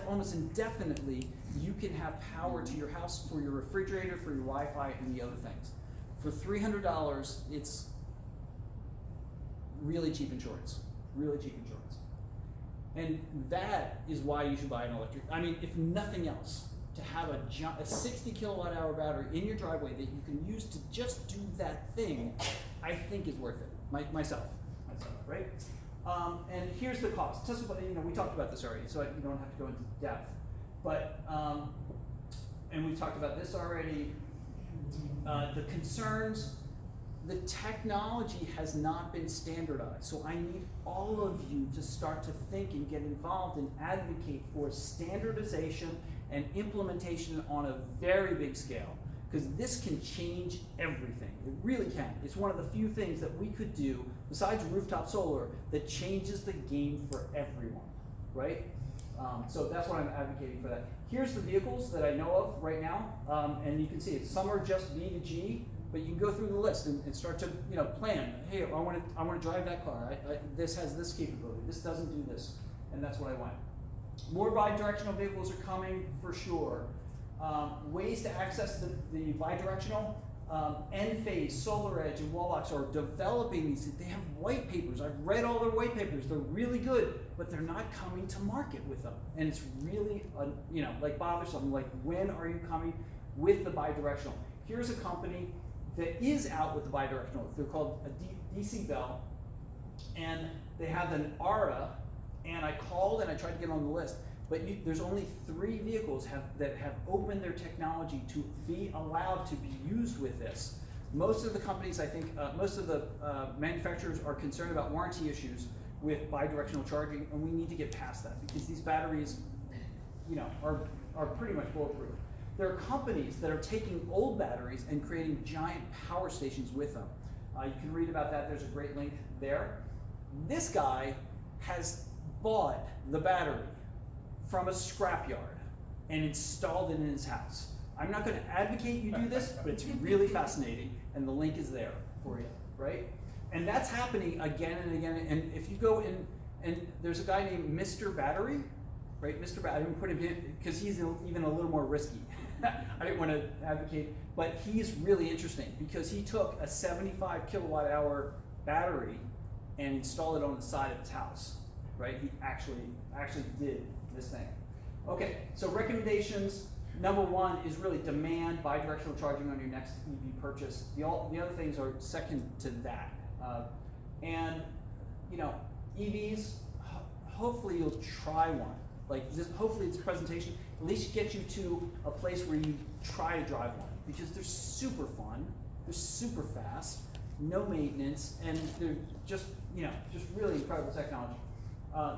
almost indefinitely, you can have power to your house for your refrigerator, for your Wi-Fi, and the other things. For $300, it's really cheap insurance. Really cheap insurance. And that is why you should buy an electric. I mean, if nothing else, to have a 60 kilowatt hour battery in your driveway that you can use to just do that thing, I think is worth it. Myself, right? And here's the cost. Tesla, we talked about this already, so you don't have to go into depth. But and we talked about this already. The concerns, the technology has not been standardized. So I need all of you to start to think and get involved and advocate for standardization and implementation on a very big scale. Because this can change everything. It really can. It's one of the few things that we could do, besides rooftop solar, that changes the game for everyone, right? So that's why I'm advocating for that. Here's the vehicles that I know of right now, and you can see it. Some are just V to G, but you can go through the list and start to plan. Hey, I want to drive that car. This has this capability. This doesn't do this, and that's what I want. More bi-directional vehicles are coming for sure. Ways to access the bi-directional, Enphase, SolarEdge, and Wallbox are developing these. They have white papers. I've read all their white papers. They're really good, but they're not coming to market with them. And it's really, bothersome. Like, when are you coming with the bi-directional? Here's a company that is out with the bi-directional. They're called a DC Bell, and they have an ARA. And I called and I tried to get on the list. but there's only 3 vehicles that have opened their technology to be allowed to be used with this. Most of the companies, I think, most of the manufacturers are concerned about warranty issues with bidirectional charging, and we need to get past that because these batteries, you know, are pretty much bulletproof. There are companies that are taking old batteries and creating giant power stations with them. You can read about that. There's a great link there. This guy has bought the battery from a scrapyard and installed it in his house. I'm not going to advocate you do this, but it's really fascinating, and the link is there for you, right? And that's happening again and again. And if you go in, and there's a guy named Mr. Battery, right? Mr. Battery, I didn't put him in because he's even a little more risky. I didn't want to advocate, but he's really interesting because he took a 75 kilowatt hour battery and installed it on the side of his house, right? He actually did this thing. Okay, so recommendations. Number 1 is really demand bidirectional charging on your next EV purchase. The other things are second to that. And you know, EVs, hopefully you'll try one. Like this, hopefully it's a presentation at least get you to a place where you try to drive one because they're super fun, they're super fast, no maintenance, and they're just, you know, just really incredible technology.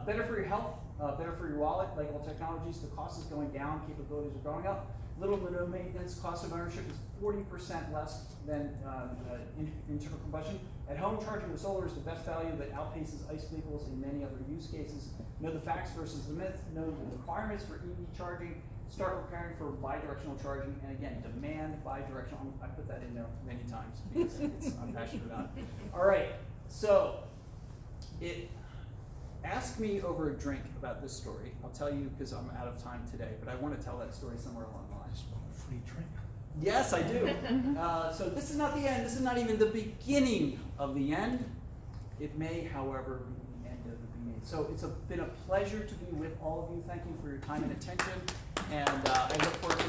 Better for your health, better for your wallet. Like all technologies, the cost is going down, capabilities are going up. Little to no maintenance, cost of ownership is 40% less than internal combustion. At home, charging with solar is the best value that outpaces ICE vehicles in many other use cases. Know the facts versus the myth, know the requirements for EV charging, start preparing for bidirectional charging, and again, demand bidirectional. I put that in there many times because I'm passionate about it. All right, so ask me over a drink about this story. I'll tell you because I'm out of time today, but I want to tell that story somewhere along the line. Free drink. Yes, I do. So this is not the end. This is not even the beginning of the end. It may, however, be the end of the beginning. So it's been a pleasure to be with all of you. Thank you for your time and attention, and I look forward to